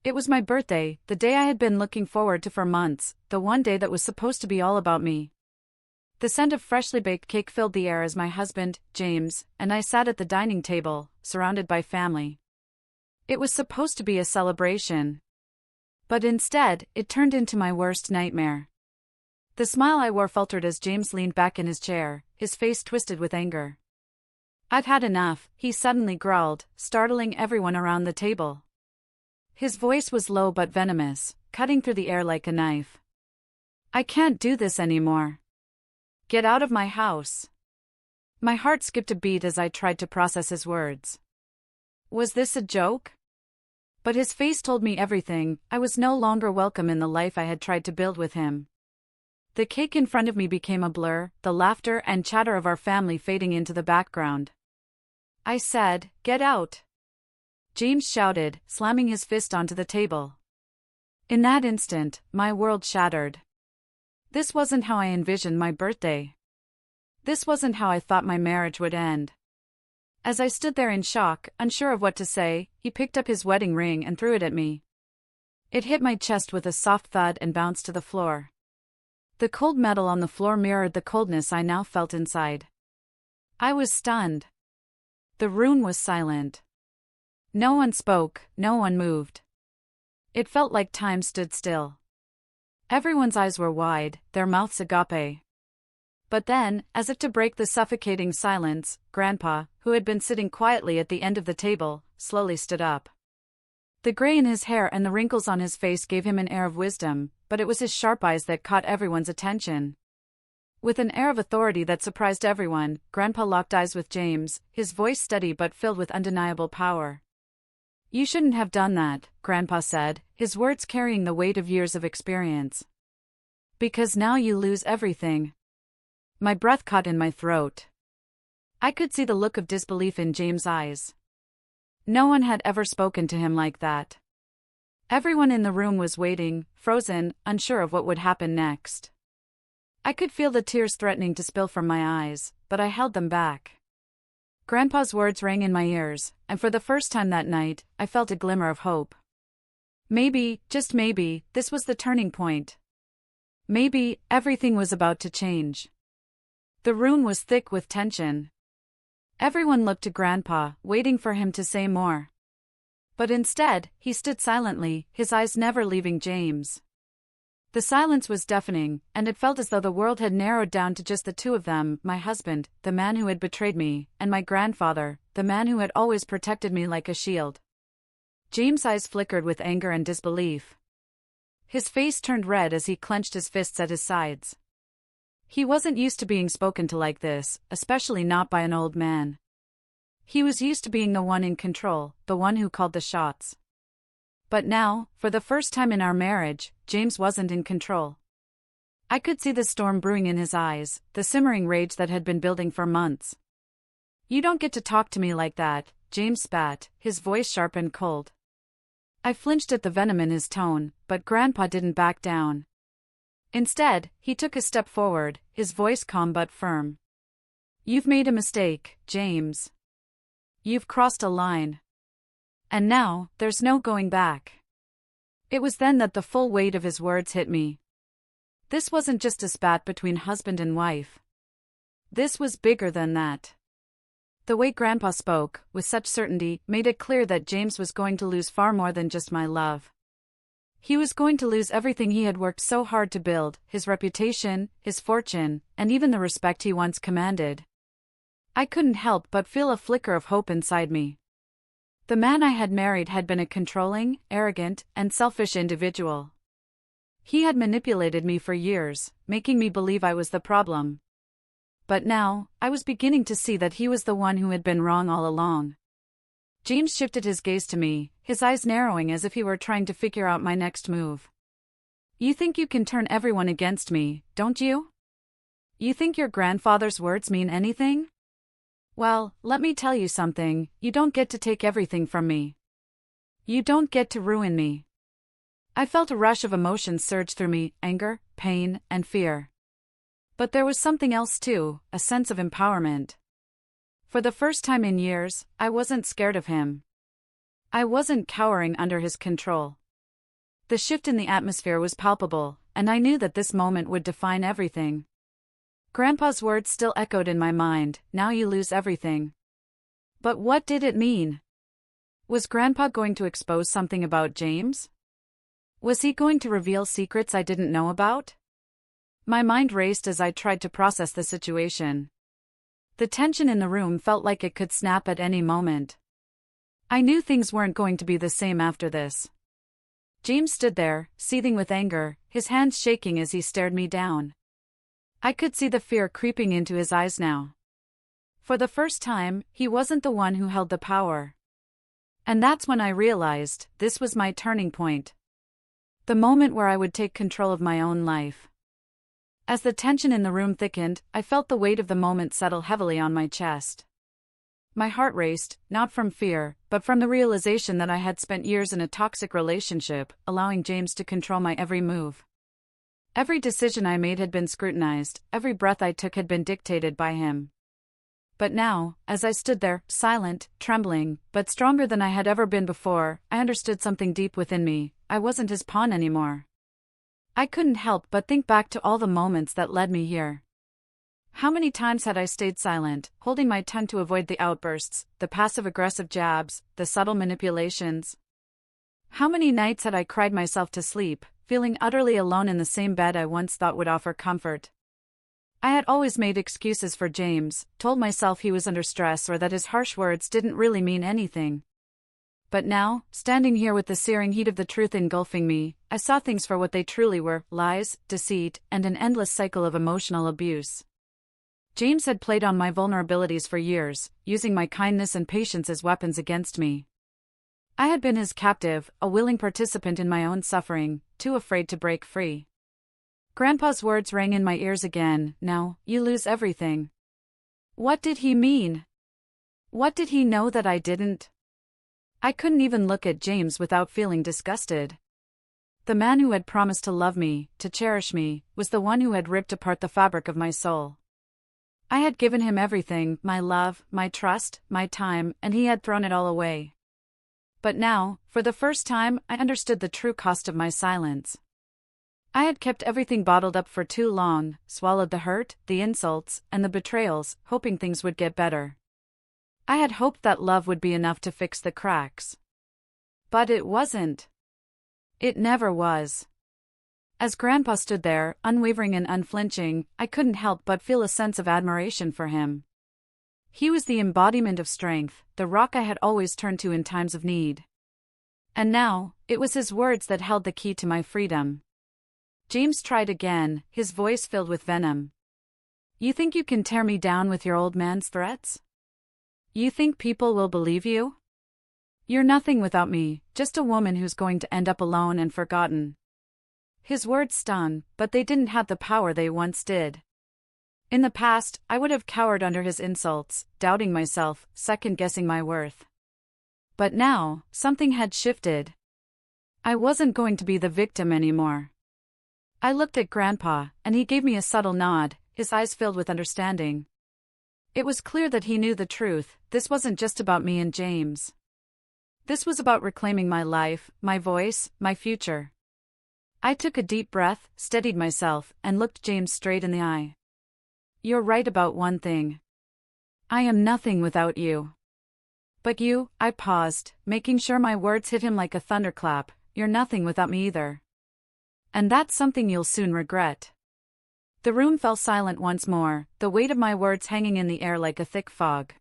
It was my birthday, the day I had been looking forward to for months, the one day that was supposed to be all about me. The scent of freshly baked cake filled the air as my husband, James, and I sat at the dining table, surrounded by family. It was supposed to be a celebration. But instead, it turned into my worst nightmare. The smile I wore faltered as James leaned back in his chair, his face twisted with anger. "I've had enough," he suddenly growled, startling everyone around the table. His voice was low but venomous, cutting through the air like a knife. "I can't do this anymore. Get out of my house." My heart skipped a beat as I tried to process his words. Was this a joke? But his face told me everything. I was no longer welcome in the life I had tried to build with him. The cake in front of me became a blur, the laughter and chatter of our family fading into the background. I said, "Get out!" James shouted, slamming his fist onto the table. In that instant, my world shattered. This wasn't how I envisioned my birthday. This wasn't how I thought my marriage would end. As I stood there in shock, unsure of what to say, he picked up his wedding ring and threw it at me. It hit my chest with a soft thud and bounced to the floor. The cold metal on the floor mirrored the coldness I now felt inside. I was stunned. The room was silent. No one spoke, no one moved. It felt like time stood still. Everyone's eyes were wide, their mouths agape. But then, as if to break the suffocating silence, Grandpa, who had been sitting quietly at the end of the table, slowly stood up. The gray in his hair and the wrinkles on his face gave him an air of wisdom, but it was his sharp eyes that caught everyone's attention. With an air of authority that surprised everyone, Grandpa locked eyes with James, his voice steady but filled with undeniable power. "You shouldn't have done that," Grandpa said, his words carrying the weight of years of experience. "Because now you lose everything." My breath caught in my throat. I could see the look of disbelief in James' eyes. No one had ever spoken to him like that. Everyone in the room was waiting, frozen, unsure of what would happen next. I could feel the tears threatening to spill from my eyes, but I held them back. Grandpa's words rang in my ears, and for the first time that night, I felt a glimmer of hope. Maybe, just maybe, this was the turning point. Maybe, everything was about to change. The room was thick with tension. Everyone looked to Grandpa, waiting for him to say more. But instead, he stood silently, his eyes never leaving James. The silence was deafening, and it felt as though the world had narrowed down to just the two of them, my husband, the man who had betrayed me, and my grandfather, the man who had always protected me like a shield. James' eyes flickered with anger and disbelief. His face turned red as he clenched his fists at his sides. He wasn't used to being spoken to like this, especially not by an old man. He was used to being the one in control, the one who called the shots. But now, for the first time in our marriage, James wasn't in control. I could see the storm brewing in his eyes, the simmering rage that had been building for months. "You don't get to talk to me like that," James spat, his voice sharp and cold. I flinched at the venom in his tone, but Grandpa didn't back down. Instead, he took a step forward, his voice calm but firm. "You've made a mistake, James. You've crossed a line. And now, there's no going back." It was then that the full weight of his words hit me. This wasn't just a spat between husband and wife. This was bigger than that. The way Grandpa spoke, with such certainty, made it clear that James was going to lose far more than just my love. He was going to lose everything he had worked so hard to build, his reputation, his fortune, and even the respect he once commanded. I couldn't help but feel a flicker of hope inside me. The man I had married had been a controlling, arrogant, and selfish individual. He had manipulated me for years, making me believe I was the problem. But now, I was beginning to see that he was the one who had been wrong all along. James shifted his gaze to me, his eyes narrowing as if he were trying to figure out my next move. "You think you can turn everyone against me, don't you? You think your grandfather's words mean anything? Well, let me tell you something, you don't get to take everything from me. You don't get to ruin me." I felt a rush of emotions surge through me, anger, pain, and fear. But there was something else too, a sense of empowerment. For the first time in years, I wasn't scared of him. I wasn't cowering under his control. The shift in the atmosphere was palpable, and I knew that this moment would define everything. Grandpa's words still echoed in my mind, "Now you lose everything." But what did it mean? Was Grandpa going to expose something about James? Was he going to reveal secrets I didn't know about? My mind raced as I tried to process the situation. The tension in the room felt like it could snap at any moment. I knew things weren't going to be the same after this. James stood there, seething with anger, his hands shaking as he stared me down. I could see the fear creeping into his eyes now. For the first time, he wasn't the one who held the power. And that's when I realized this was my turning point. The moment where I would take control of my own life. As the tension in the room thickened, I felt the weight of the moment settle heavily on my chest. My heart raced, not from fear, but from the realization that I had spent years in a toxic relationship, allowing James to control my every move. Every decision I made had been scrutinized, every breath I took had been dictated by him. But now, as I stood there, silent, trembling, but stronger than I had ever been before, I understood something deep within me. I wasn't his pawn anymore. I couldn't help but think back to all the moments that led me here. How many times had I stayed silent, holding my tongue to avoid the outbursts, the passive-aggressive jabs, the subtle manipulations? How many nights had I cried myself to sleep, feeling utterly alone in the same bed I once thought would offer comfort? I had always made excuses for James, told myself he was under stress or that his harsh words didn't really mean anything. But now, standing here with the searing heat of the truth engulfing me, I saw things for what they truly were: lies, deceit, and an endless cycle of emotional abuse. James had played on my vulnerabilities for years, using my kindness and patience as weapons against me. I had been his captive, a willing participant in my own suffering, too afraid to break free. Grandpa's words rang in my ears again, "Now, you lose everything." What did he mean? What did he know that I didn't? I couldn't even look at James without feeling disgusted. The man who had promised to love me, to cherish me, was the one who had ripped apart the fabric of my soul. I had given him everything, my love, my trust, my time, and he had thrown it all away. But now, for the first time, I understood the true cost of my silence. I had kept everything bottled up for too long, swallowed the hurt, the insults, and the betrayals, hoping things would get better. I had hoped that love would be enough to fix the cracks. But it wasn't. It never was. As Grandpa stood there, unwavering and unflinching, I couldn't help but feel a sense of admiration for him. He was the embodiment of strength, the rock I had always turned to in times of need. And now, it was his words that held the key to my freedom. James tried again, his voice filled with venom. "You think you can tear me down with your old man's threats? You think people will believe you? You're nothing without me, just a woman who's going to end up alone and forgotten." His words stung, but they didn't have the power they once did. In the past, I would have cowered under his insults, doubting myself, second-guessing my worth. But now, something had shifted. I wasn't going to be the victim anymore. I looked at Grandpa, and he gave me a subtle nod, his eyes filled with understanding. It was clear that he knew the truth. This wasn't just about me and James. This was about reclaiming my life, my voice, my future. I took a deep breath, steadied myself, and looked James straight in the eye. "You're right about one thing. I am nothing without you." "But you," I paused, making sure my words hit him like a thunderclap, "you're nothing without me either. And that's something you'll soon regret." The room fell silent once more, the weight of my words hanging in the air like a thick fog.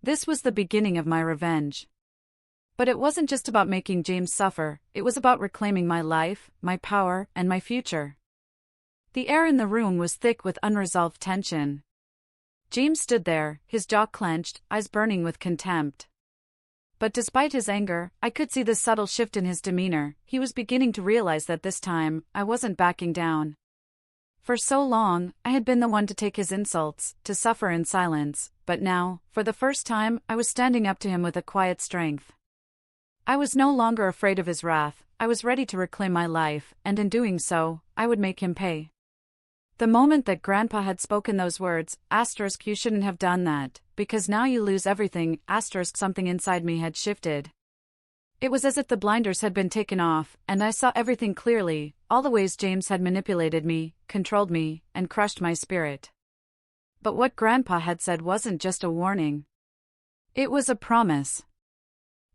This was the beginning of my revenge. But it wasn't just about making James suffer, it was about reclaiming my life, my power, and my future. The air in the room was thick with unresolved tension. James stood there, his jaw clenched, eyes burning with contempt. But despite his anger, I could see the subtle shift in his demeanor. He was beginning to realize that this time, I wasn't backing down. For so long, I had been the one to take his insults, to suffer in silence, but now, for the first time, I was standing up to him with a quiet strength. I was no longer afraid of his wrath, I was ready to reclaim my life, and in doing so, I would make him pay. The moment that Grandpa had spoken those words, "You shouldn't have done that, because now you lose everything," something inside me had shifted. It was as if the blinders had been taken off, and I saw everything clearly, all the ways James had manipulated me, controlled me, and crushed my spirit. But what Grandpa had said wasn't just a warning. It was a promise.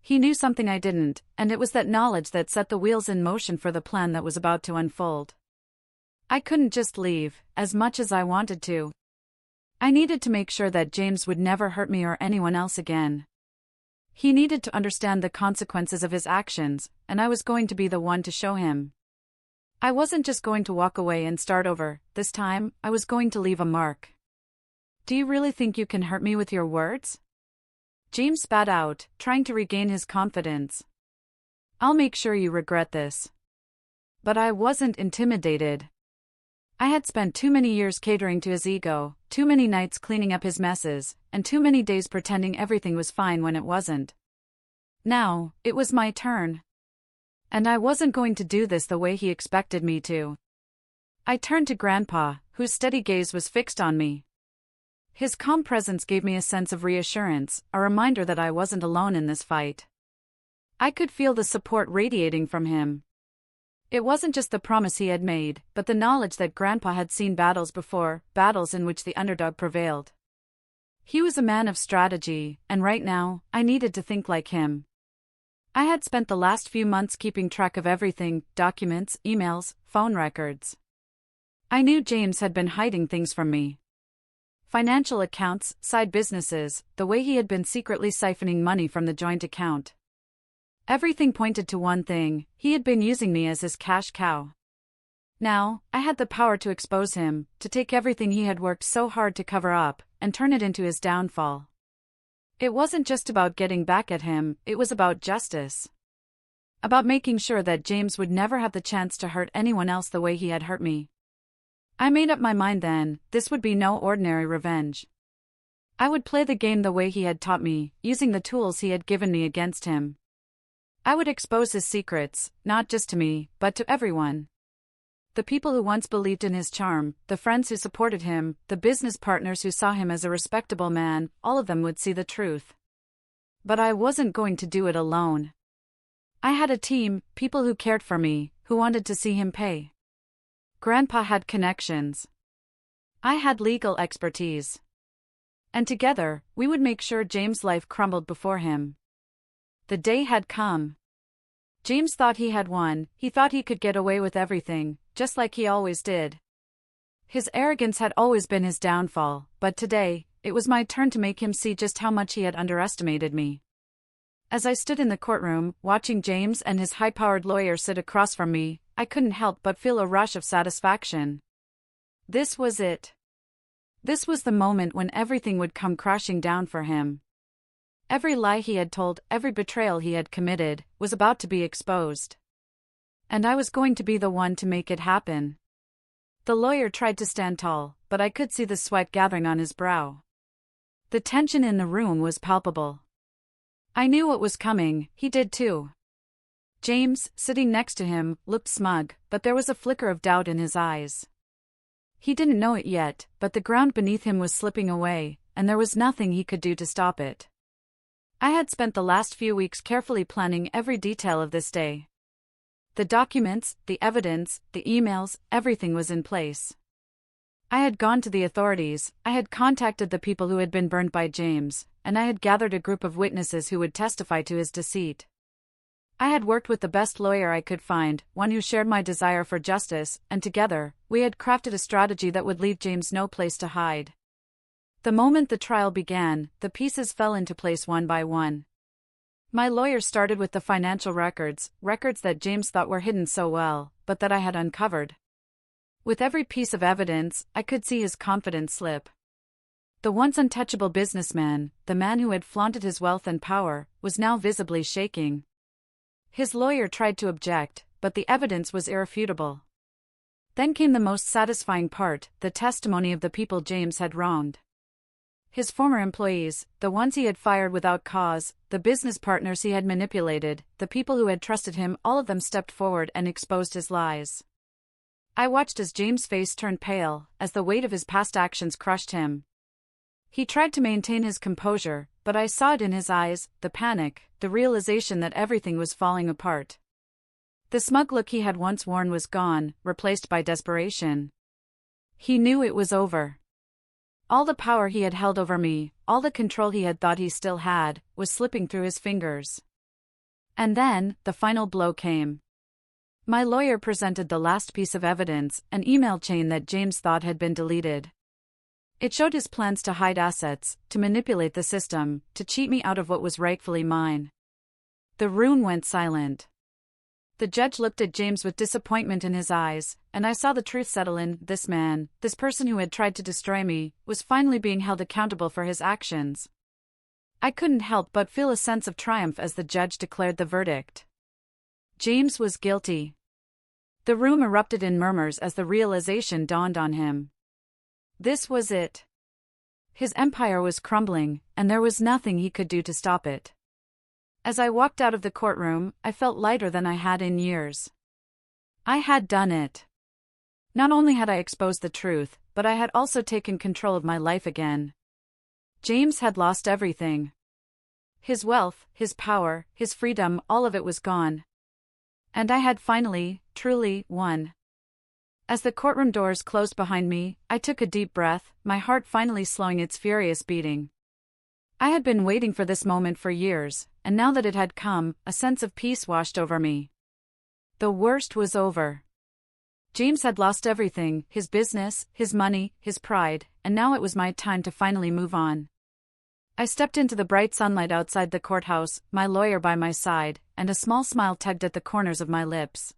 He knew something I didn't, and it was that knowledge that set the wheels in motion for the plan that was about to unfold. I couldn't just leave, as much as I wanted to. I needed to make sure that James would never hurt me or anyone else again. He needed to understand the consequences of his actions, and I was going to be the one to show him. I wasn't just going to walk away and start over, this time, I was going to leave a mark. Do you really think you can hurt me with your words? James spat out, trying to regain his confidence. I'll make sure you regret this. But I wasn't intimidated. I had spent too many years catering to his ego, too many nights cleaning up his messes, and too many days pretending everything was fine when it wasn't. Now, it was my turn. And I wasn't going to do this the way he expected me to. I turned to Grandpa, whose steady gaze was fixed on me. His calm presence gave me a sense of reassurance, a reminder that I wasn't alone in this fight. I could feel the support radiating from him. It wasn't just the promise he had made, but the knowledge that Grandpa had seen battles before, battles in which the underdog prevailed. He was a man of strategy, and right now, I needed to think like him. I had spent the last few months keeping track of everything, documents, emails, phone records. I knew James had been hiding things from me. Financial accounts, side businesses, the way he had been secretly siphoning money from the joint account. Everything pointed to one thing: he had been using me as his cash cow. Now, I had the power to expose him, to take everything he had worked so hard to cover up, and turn it into his downfall. It wasn't just about getting back at him, it was about justice. About making sure that James would never have the chance to hurt anyone else the way he had hurt me. I made up my mind then, this would be no ordinary revenge. I would play the game the way he had taught me, using the tools he had given me against him. I would expose his secrets, not just to me, but to everyone. The people who once believed in his charm, the friends who supported him, the business partners who saw him as a respectable man, all of them would see the truth. But I wasn't going to do it alone. I had a team, people who cared for me, who wanted to see him pay. Grandpa had connections. I had legal expertise. And together, we would make sure James' life crumbled before him. The day had come. James thought he had won, he thought he could get away with everything, just like he always did. His arrogance had always been his downfall, but today, it was my turn to make him see just how much he had underestimated me. As I stood in the courtroom, watching James and his high-powered lawyer sit across from me, I couldn't help but feel a rush of satisfaction. This was it. This was the moment when everything would come crashing down for him. Every lie he had told, every betrayal he had committed, was about to be exposed. And I was going to be the one to make it happen. The lawyer tried to stand tall, but I could see the sweat gathering on his brow. The tension in the room was palpable. I knew what was coming, he did too. James, sitting next to him, looked smug, but there was a flicker of doubt in his eyes. He didn't know it yet, but the ground beneath him was slipping away, and there was nothing he could do to stop it. I had spent the last few weeks carefully planning every detail of this day. The documents, the evidence, the emails, everything was in place. I had gone to the authorities, I had contacted the people who had been burned by James, and I had gathered a group of witnesses who would testify to his deceit. I had worked with the best lawyer I could find, one who shared my desire for justice, and together, we had crafted a strategy that would leave James no place to hide. The moment the trial began, the pieces fell into place one by one. My lawyer started with the financial records that James thought were hidden so well, but that I had uncovered. With every piece of evidence, I could see his confidence slip. The once untouchable businessman, the man who had flaunted his wealth and power, was now visibly shaking. His lawyer tried to object, but the evidence was irrefutable. Then came the most satisfying part, the testimony of the people James had wronged. His former employees, the ones he had fired without cause, the business partners he had manipulated, the people who had trusted him, all of them stepped forward and exposed his lies. I watched as James' face turned pale, as the weight of his past actions crushed him. He tried to maintain his composure, but I saw it in his eyes, the panic, the realization that everything was falling apart. The smug look he had once worn was gone, replaced by desperation. He knew it was over. All the power he had held over me, all the control he had thought he still had, was slipping through his fingers. And then, the final blow came. My lawyer presented the last piece of evidence, an email chain that James thought had been deleted. It showed his plans to hide assets, to manipulate the system, to cheat me out of what was rightfully mine. The room went silent. The judge looked at James with disappointment in his eyes, and I saw the truth settle in. This man, this person who had tried to destroy me, was finally being held accountable for his actions. I couldn't help but feel a sense of triumph as the judge declared the verdict. James was guilty. The room erupted in murmurs as the realization dawned on him. This was it. His empire was crumbling, and there was nothing he could do to stop it. As I walked out of the courtroom, I felt lighter than I had in years. I had done it. Not only had I exposed the truth, but I had also taken control of my life again. James had lost everything. His wealth, his power, his freedom, all of it was gone. And I had finally, truly, won. As the courtroom doors closed behind me, I took a deep breath, my heart finally slowing its furious beating. I had been waiting for this moment for years, and now that it had come, a sense of peace washed over me. The worst was over. James had lost everything, his business, his money, his pride, and now it was my time to finally move on. I stepped into the bright sunlight outside the courthouse, my lawyer by my side, and a small smile tugged at the corners of my lips.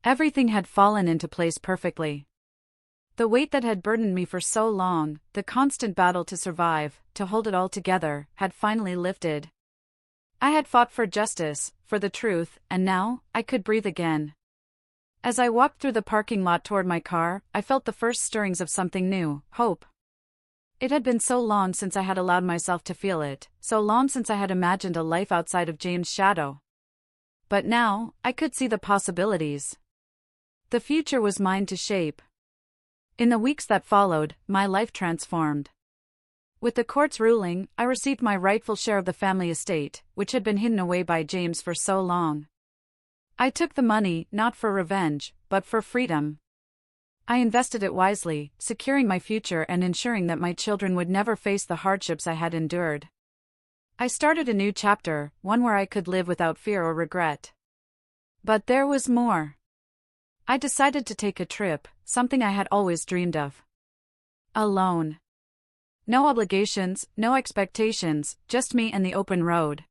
Everything had fallen into place perfectly. The weight that had burdened me for so long, the constant battle to survive, to hold it all together, had finally lifted. I had fought for justice, for the truth, and now, I could breathe again. As I walked through the parking lot toward my car, I felt the first stirrings of something new, hope. It had been so long since I had allowed myself to feel it, so long since I had imagined a life outside of James' shadow. But now, I could see the possibilities. The future was mine to shape. In the weeks that followed, my life transformed. With the court's ruling, I received my rightful share of the family estate, which had been hidden away by James for so long. I took the money, not for revenge, but for freedom. I invested it wisely, securing my future and ensuring that my children would never face the hardships I had endured. I started a new chapter, one where I could live without fear or regret. But there was more. I decided to take a trip, something I had always dreamed of. Alone. No obligations, no expectations, just me and the open road.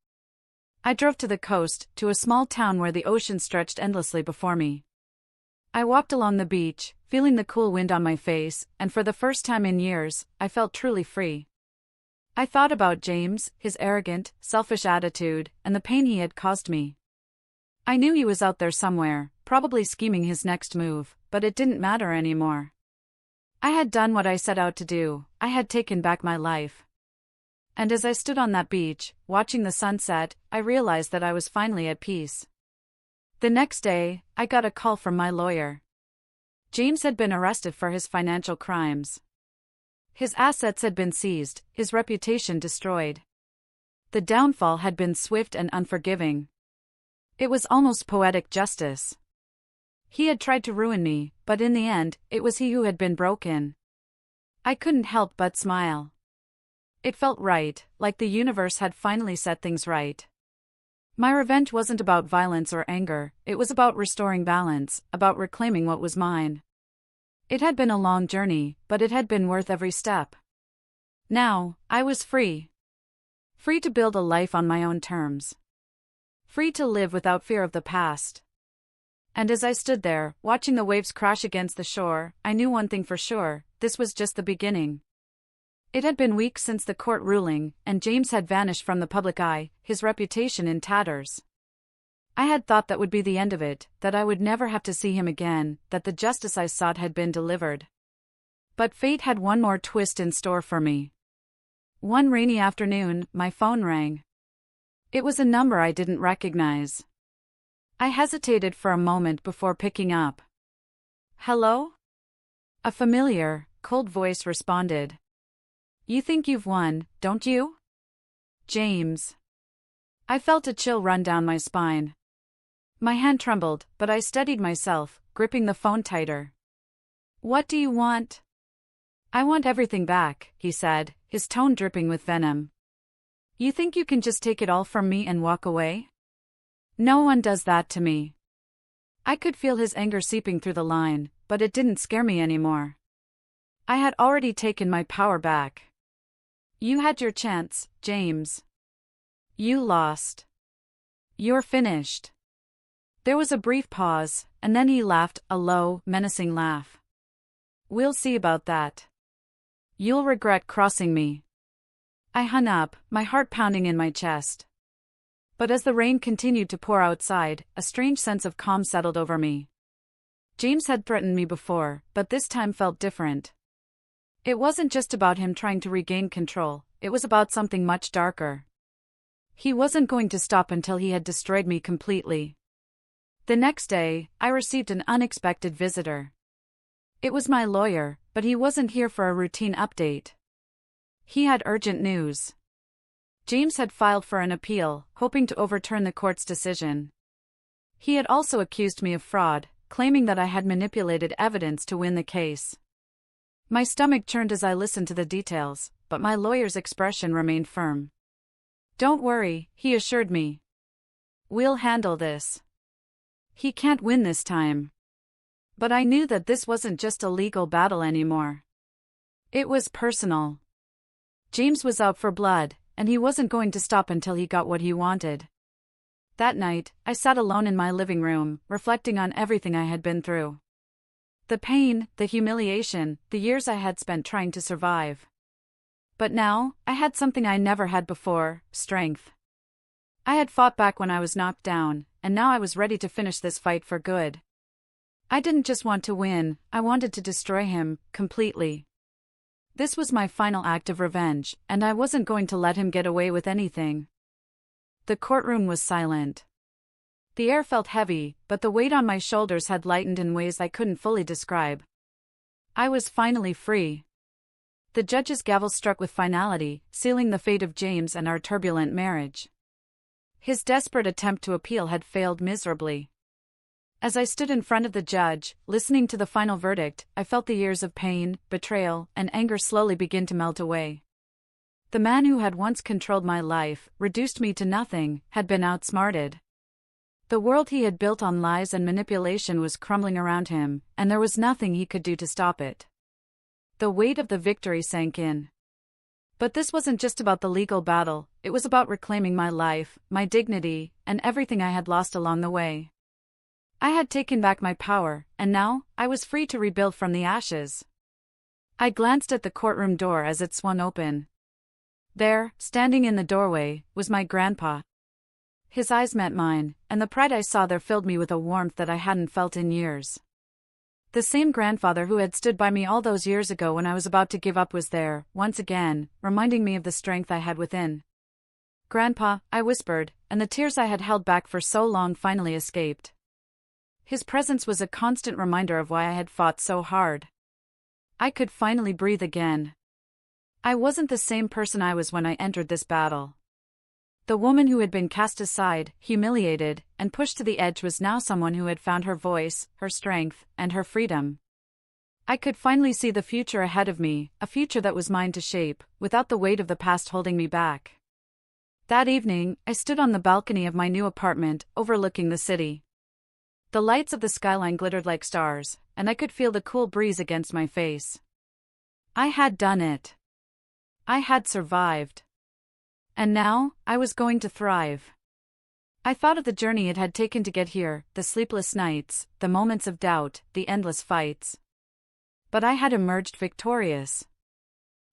I drove to the coast, to a small town where the ocean stretched endlessly before me. I walked along the beach, feeling the cool wind on my face, and for the first time in years, I felt truly free. I thought about James, his arrogant, selfish attitude, and the pain he had caused me. I knew he was out there somewhere, probably scheming his next move, but it didn't matter anymore. I had done what I set out to do, I had taken back my life. And as I stood on that beach, watching the sunset, I realized that I was finally at peace. The next day, I got a call from my lawyer. James had been arrested for his financial crimes. His assets had been seized, his reputation destroyed. The downfall had been swift and unforgiving. It was almost poetic justice. He had tried to ruin me, but in the end, it was he who had been broken. I couldn't help but smile. It felt right, like the universe had finally set things right. My revenge wasn't about violence or anger, it was about restoring balance, about reclaiming what was mine. It had been a long journey, but it had been worth every step. Now, I was free. Free to build a life on my own terms. Free to live without fear of the past. And as I stood there, watching the waves crash against the shore, I knew one thing for sure, this was just the beginning. It had been weeks since the court ruling, and James had vanished from the public eye, his reputation in tatters. I had thought that would be the end of it, that I would never have to see him again, that the justice I sought had been delivered. But fate had one more twist in store for me. One rainy afternoon, my phone rang. It was a number I didn't recognize. I hesitated for a moment before picking up. Hello? A familiar, cold voice responded. You think you've won, don't you? James. I felt a chill run down my spine. My hand trembled, but I steadied myself, gripping the phone tighter. What do you want? I want everything back, he said, his tone dripping with venom. You think you can just take it all from me and walk away? No one does that to me. I could feel his anger seeping through the line, but it didn't scare me anymore. I had already taken my power back. You had your chance, James. You lost. You're finished. There was a brief pause, and then he laughed, a low, menacing laugh. We'll see about that. You'll regret crossing me. I hung up, my heart pounding in my chest. But as the rain continued to pour outside, a strange sense of calm settled over me. James had threatened me before, but this time felt different. It wasn't just about him trying to regain control, it was about something much darker. He wasn't going to stop until he had destroyed me completely. The next day, I received an unexpected visitor. It was my lawyer, but he wasn't here for a routine update. He had urgent news. James had filed for an appeal, hoping to overturn the court's decision. He had also accused me of fraud, claiming that I had manipulated evidence to win the case. My stomach churned as I listened to the details, but my lawyer's expression remained firm. Don't worry, he assured me. We'll handle this. He can't win this time. But I knew that this wasn't just a legal battle anymore. It was personal. James was out for blood, and he wasn't going to stop until he got what he wanted. That night, I sat alone in my living room, reflecting on everything I had been through. The pain, the humiliation, the years I had spent trying to survive. But now, I had something I never had before, strength. I had fought back when I was knocked down, and now I was ready to finish this fight for good. I didn't just want to win, I wanted to destroy him, completely. This was my final act of revenge, and I wasn't going to let him get away with anything. The courtroom was silent. The air felt heavy, but the weight on my shoulders had lightened in ways I couldn't fully describe. I was finally free. The judge's gavel struck with finality, sealing the fate of James and our turbulent marriage. His desperate attempt to appeal had failed miserably. As I stood in front of the judge, listening to the final verdict, I felt the years of pain, betrayal, and anger slowly begin to melt away. The man who had once controlled my life, reduced me to nothing, had been outsmarted. The world he had built on lies and manipulation was crumbling around him, and there was nothing he could do to stop it. The weight of the victory sank in. But this wasn't just about the legal battle, it was about reclaiming my life, my dignity, and everything I had lost along the way. I had taken back my power, and now, I was free to rebuild from the ashes. I glanced at the courtroom door as it swung open. There, standing in the doorway, was my grandpa. His eyes met mine, and the pride I saw there filled me with a warmth that I hadn't felt in years. The same grandfather who had stood by me all those years ago when I was about to give up was there, once again, reminding me of the strength I had within. "Grandpa," I whispered, and the tears I had held back for so long finally escaped. His presence was a constant reminder of why I had fought so hard. I could finally breathe again. I wasn't the same person I was when I entered this battle. The woman who had been cast aside, humiliated, and pushed to the edge was now someone who had found her voice, her strength, and her freedom. I could finally see the future ahead of me, a future that was mine to shape, without the weight of the past holding me back. That evening, I stood on the balcony of my new apartment, overlooking the city. The lights of the skyline glittered like stars, and I could feel the cool breeze against my face. I had done it. I had survived. And now, I was going to thrive. I thought of the journey it had taken to get here, the sleepless nights, the moments of doubt, the endless fights. But I had emerged victorious.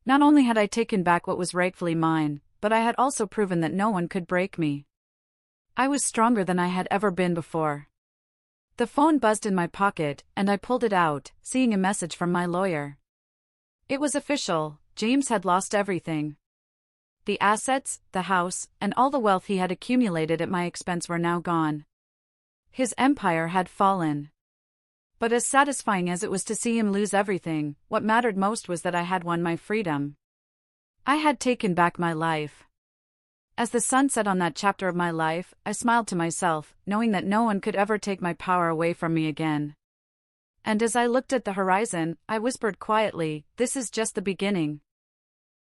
Not only had I taken back what was rightfully mine, but I had also proven that no one could break me. I was stronger than I had ever been before. The phone buzzed in my pocket, and I pulled it out, seeing a message from my lawyer. It was official. James had lost everything. The assets, the house, and all the wealth he had accumulated at my expense were now gone. His empire had fallen. But as satisfying as it was to see him lose everything, what mattered most was that I had won my freedom. I had taken back my life. As the sun set on that chapter of my life, I smiled to myself, knowing that no one could ever take my power away from me again. And as I looked at the horizon, I whispered quietly, "This is just the beginning."